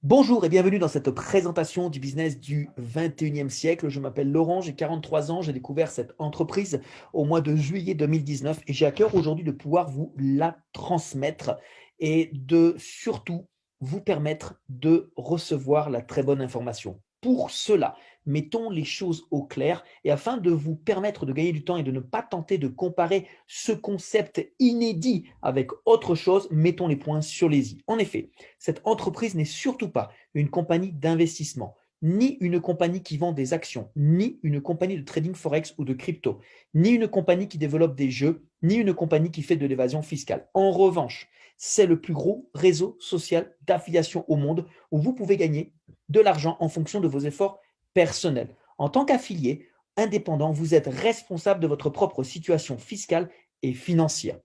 Bonjour et bienvenue dans cette présentation du business du 21e siècle. Je m'appelle Laurent, j'ai 43 ans, j'ai découvert cette entreprise au mois de juillet 2019 et j'ai à cœur aujourd'hui de pouvoir vous la transmettre et de surtout vous permettre de recevoir la très bonne information. Pour cela, mettons les choses au clair et afin de vous permettre de gagner du temps et de ne pas tenter de comparer ce concept inédit avec autre chose, mettons les points sur les i. En effet, cette entreprise n'est surtout pas une compagnie d'investissement, ni une compagnie qui vend des actions, ni une compagnie de trading forex ou de crypto, ni une compagnie qui développe des jeux, ni une compagnie qui fait de l'évasion fiscale. En revanche, c'est le plus gros réseau social d'affiliation au monde où vous pouvez gagner de l'argent en fonction de vos efforts personnels. En tant qu'affilié indépendant, vous êtes responsable de votre propre situation fiscale et financière.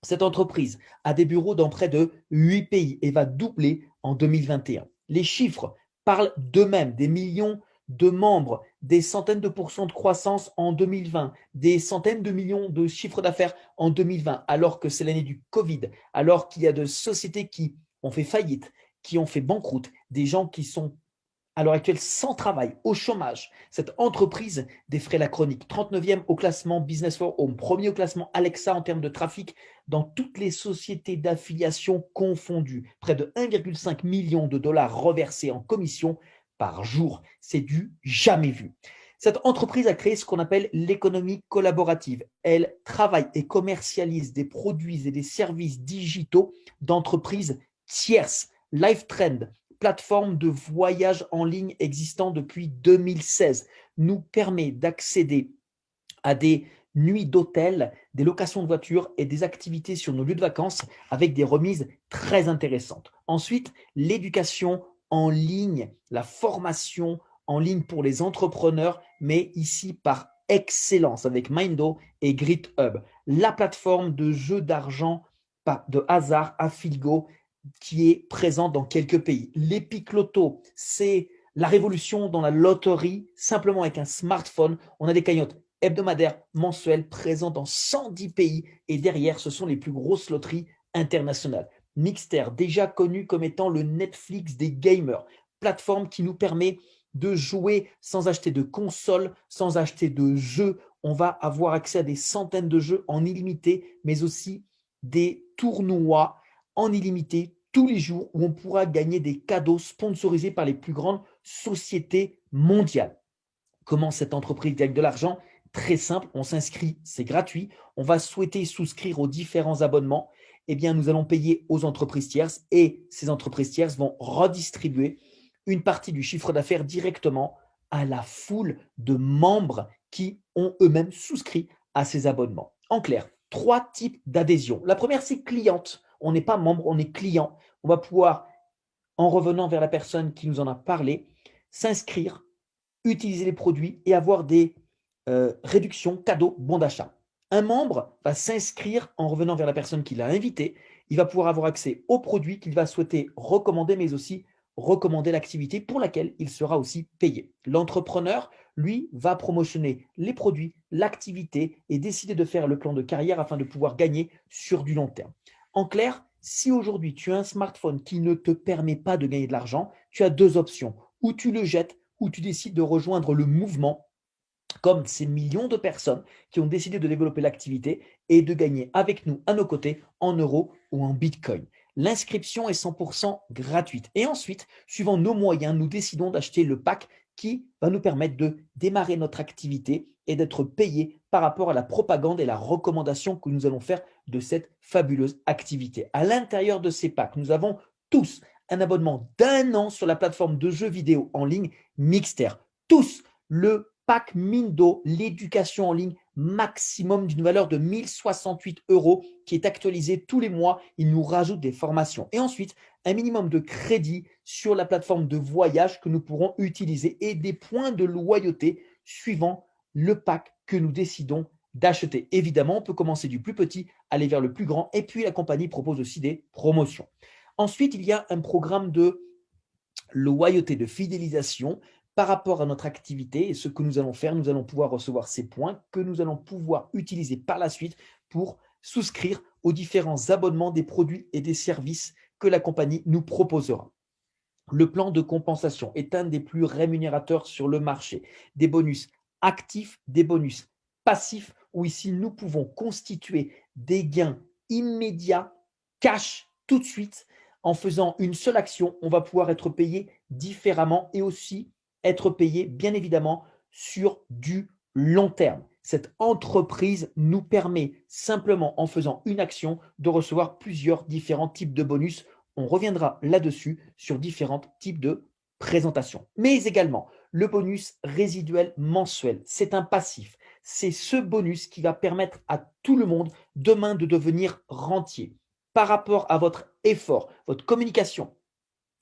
Cette entreprise a des bureaux dans près de 8 pays et va doubler en 2021. Les chiffres parlent d'eux-mêmes, des millions de membres, des centaines de pourcents de croissance en 2020, des centaines de millions de chiffres d'affaires en 2020, alors que c'est l'année du Covid, alors qu'il y a de sociétés qui ont fait faillite, qui ont fait banqueroute, des gens qui sont à l'heure actuelle sans travail, au chômage. Cette entreprise défraie la chronique. 39e au classement Business for Home, premier au classement Alexa en termes de trafic dans toutes les sociétés d'affiliation confondues. Près de 1,5 million de dollars reversés en commission par jour. C'est du jamais vu. Cette entreprise a créé ce qu'on appelle l'économie collaborative. Elle travaille et commercialise des produits et des services digitaux d'entreprises tierces. LifeTrend, plateforme de voyage en ligne existant depuis 2016, nous permet d'accéder à des nuits d'hôtel, des locations de voitures et des activités sur nos lieux de vacances avec des remises très intéressantes. Ensuite, l'éducation en ligne, la formation en ligne pour les entrepreneurs, mais ici par excellence avec Mindo et GritHub, la plateforme de jeux d'argent de hasard à Filgo qui est présente dans quelques pays. L'Epic Loto, c'est la révolution dans la loterie, simplement avec un smartphone. On a des cagnottes hebdomadaires, mensuelles, présents dans 110 pays. Et derrière, ce sont les plus grosses loteries internationales. Mixter, déjà connu comme étant le Netflix des gamers, plateforme qui nous permet de jouer sans acheter de console, sans acheter de jeux. On va avoir accès à des centaines de jeux en illimité, mais aussi des tournois en illimité tous les jours où on pourra gagner des cadeaux sponsorisés par les plus grandes sociétés mondiales. Comment cette entreprise gagne de l'argent? Très simple, on s'inscrit, c'est gratuit. On va souhaiter souscrire aux différents abonnements. Eh bien, nous allons payer aux entreprises tierces et ces entreprises tierces vont redistribuer une partie du chiffre d'affaires directement à la foule de membres qui ont eux-mêmes souscrit à ces abonnements. En clair, trois types d'adhésion. La première, c'est cliente. On n'est pas membre, on est client. On va pouvoir, en revenant vers la personne qui nous en a parlé, s'inscrire, utiliser les produits et avoir des réductions, cadeaux, bons d'achat. Un membre va s'inscrire en revenant vers la personne qui l'a invité. Il va pouvoir avoir accès aux produits qu'il va souhaiter recommander, mais aussi recommander l'activité pour laquelle il sera aussi payé. L'entrepreneur, lui, va promotionner les produits, l'activité et décider de faire le plan de carrière afin de pouvoir gagner sur du long terme. En clair, si aujourd'hui tu as un smartphone qui ne te permet pas de gagner de l'argent, tu as deux options. Ou tu le jettes, ou tu décides de rejoindre le mouvement comme ces millions de personnes qui ont décidé de développer l'activité et de gagner avec nous à nos côtés en euros ou en bitcoin. L'inscription est 100% gratuite. Et ensuite, suivant nos moyens, nous décidons d'acheter le pack qui va nous permettre de démarrer notre activité et d'être payé par rapport à la propagande et la recommandation que nous allons faire de cette fabuleuse activité. À l'intérieur de ces packs, nous avons tous un abonnement d'un an sur la plateforme de jeux vidéo en ligne Mixter. Tous le pack Mindo, l'éducation en ligne maximum d'une valeur de 1068 euros qui est actualisé tous les mois. Il nous rajoute des formations. Et ensuite, un minimum de crédit sur la plateforme de voyage que nous pourrons utiliser et des points de loyauté suivant le pack que nous décidons d'acheter. Évidemment, on peut commencer du plus petit, aller vers le plus grand et puis la compagnie propose aussi des promotions. Ensuite, il y a un programme de loyauté, de fidélisation par rapport à notre activité et ce que nous allons faire. Nous allons pouvoir recevoir ces points que nous allons pouvoir utiliser par la suite pour souscrire aux différents abonnements des produits et des services que la compagnie nous proposera. Le plan de compensation est un des plus rémunérateurs sur le marché. Des bonus actifs, des bonus passifs, où ici nous pouvons constituer des gains immédiats, cash, tout de suite. En faisant une seule action, on va pouvoir être payé différemment et aussi être payé, bien évidemment, sur du long terme. Cette entreprise nous permet simplement, en faisant une action, de recevoir plusieurs différents types de bonus. On reviendra là-dessus sur différents types de présentations. Mais également, le bonus résiduel mensuel, c'est un passif. C'est ce bonus qui va permettre à tout le monde demain de devenir rentier. Par rapport à votre effort, votre communication,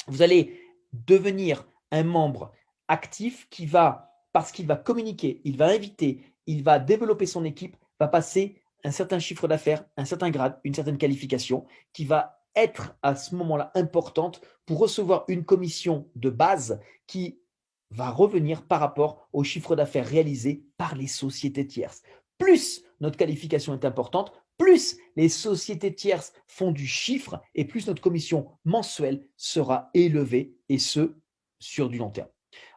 vous allez devenir un membre actif qui va, parce qu'il va communiquer, il va inviter, il va développer son équipe, va passer un certain chiffre d'affaires, un certain grade, une certaine qualification qui va être à ce moment-là importante pour recevoir une commission de base qui va revenir par rapport au chiffre d'affaires réalisé par les sociétés tierces. Plus notre qualification est importante, plus les sociétés tierces font du chiffre et plus notre commission mensuelle sera élevée et ce, sur du long terme.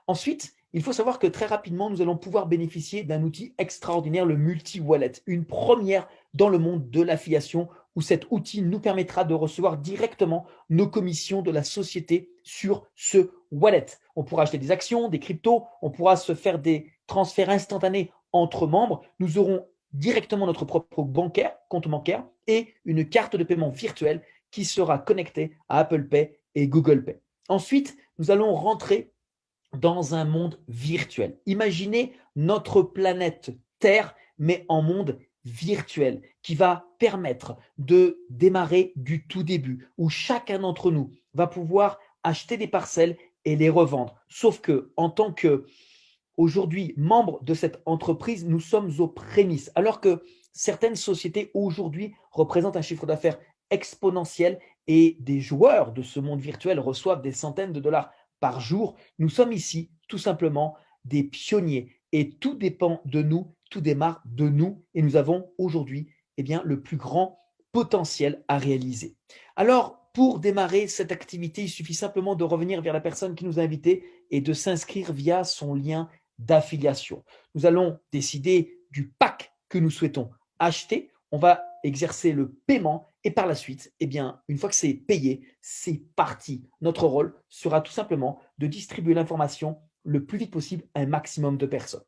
Ensuite, il faut savoir que très rapidement, nous allons pouvoir bénéficier d'un outil extraordinaire, le multi-wallet, une première dans le monde de l'affiliation où cet outil nous permettra de recevoir directement nos commissions de la société sur ce wallet. On pourra acheter des actions, des cryptos, on pourra se faire des transferts instantanés entre membres. Nous aurons directement notre propre compte bancaire et une carte de paiement virtuelle qui sera connectée à Apple Pay et Google Pay. Ensuite, nous allons rentrer dans un monde virtuel. Imaginez notre planète Terre, mais en monde virtuel, qui va permettre de démarrer du tout début, où chacun d'entre nous va pouvoir acheter des parcelles et les revendre. Sauf que, en tant que aujourd'hui membre de cette entreprise, nous sommes aux prémices, alors que certaines sociétés aujourd'hui représentent un chiffre d'affaires exponentiel et des joueurs de ce monde virtuel reçoivent des centaines de dollars par jour. Nous sommes ici tout simplement des pionniers et tout dépend de nous, tout démarre de nous et nous avons aujourd'hui le plus grand potentiel à réaliser. Alors, pour démarrer cette activité, il suffit simplement de revenir vers la personne qui nous a invités et de s'inscrire via son lien d'affiliation. Nous allons décider du pack que nous souhaitons acheter. On va exercer le paiement et par la suite, une fois que c'est payé, c'est parti. Notre rôle sera tout simplement de distribuer l'information le plus vite possible à un maximum de personnes.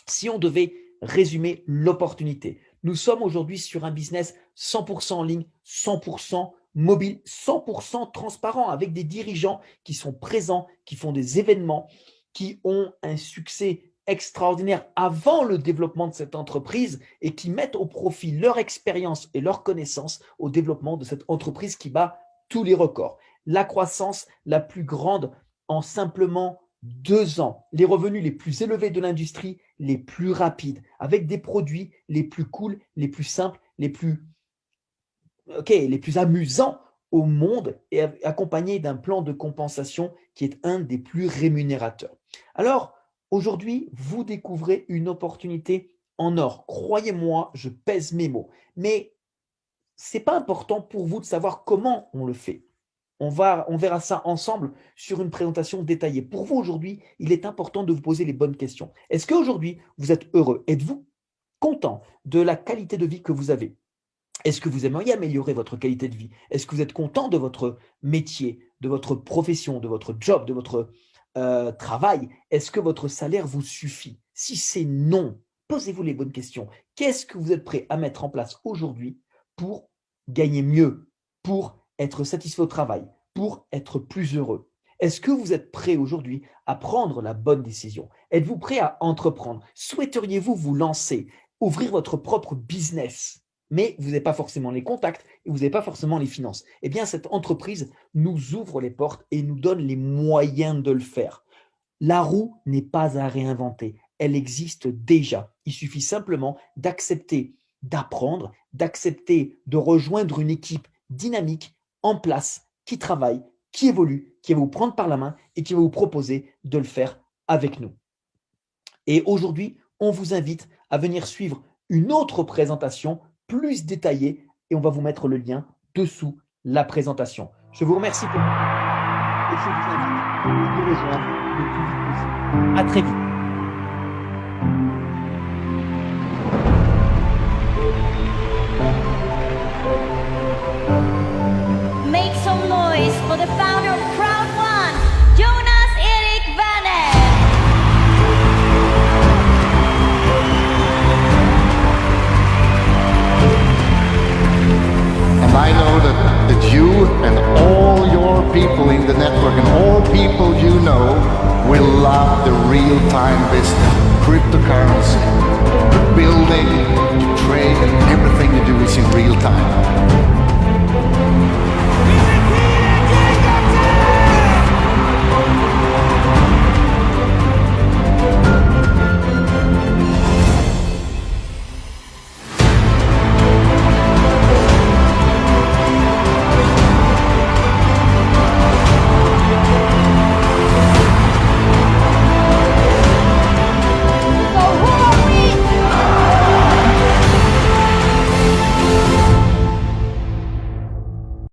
Si on devait résumer l'opportunité, nous sommes aujourd'hui sur un business 100% en ligne, 100% mobile, 100% transparent avec des dirigeants qui sont présents, qui font des événements, qui ont un succès extraordinaire avant le développement de cette entreprise et qui mettent au profit leur expérience et leur connaissance au développement de cette entreprise qui bat tous les records. La croissance la plus grande en simplement 2 ans, les revenus les plus élevés de l'industrie, les plus rapides, avec des produits les plus cool, les plus simples, les plus amusants au monde et accompagné d'un plan de compensation qui est un des plus rémunérateurs. Alors, aujourd'hui, vous découvrez une opportunité en or. Croyez-moi, je pèse mes mots. Mais ce n'est pas important pour vous de savoir comment on le fait. On verra ça ensemble sur une présentation détaillée. Pour vous aujourd'hui, il est important de vous poser les bonnes questions. Est-ce qu'aujourd'hui, vous êtes heureux? Êtes-vous content de la qualité de vie que vous avez? Est-ce que vous aimeriez améliorer votre qualité de vie? Est-ce que vous êtes content de votre métier, de votre profession, de votre job, de votre travail? Est-ce que votre salaire vous suffit? Si c'est non, posez-vous les bonnes questions. Qu'est-ce que vous êtes prêt à mettre en place aujourd'hui pour gagner mieux, pour être satisfait au travail, pour être plus heureux? Est-ce que vous êtes prêt aujourd'hui à prendre la bonne décision? Êtes-vous prêt à entreprendre? Souhaiteriez-vous vous lancer, ouvrir votre propre business? Mais vous n'avez pas forcément les contacts et vous n'avez pas forcément les finances. Eh bien, cette entreprise nous ouvre les portes et nous donne les moyens de le faire. La roue n'est pas à réinventer, elle existe déjà. Il suffit simplement d'accepter d'apprendre, d'accepter de rejoindre une équipe dynamique, en place, qui travaille, qui évolue, qui va vous prendre par la main et qui va vous proposer de le faire avec nous. Et aujourd'hui, on vous invite à venir suivre une autre présentation plus détaillée et on va vous mettre le lien dessous la présentation. Je vous remercie pour et je vous invite à nous rejoindre le plus vite possible. À très vite. Make some noise for the founder of Crowd One, Jonas Erik Werner. And I know that you and all your people in the network and all people you know will love the real-time business, cryptocurrency, building, trade, and everything you do is in real time.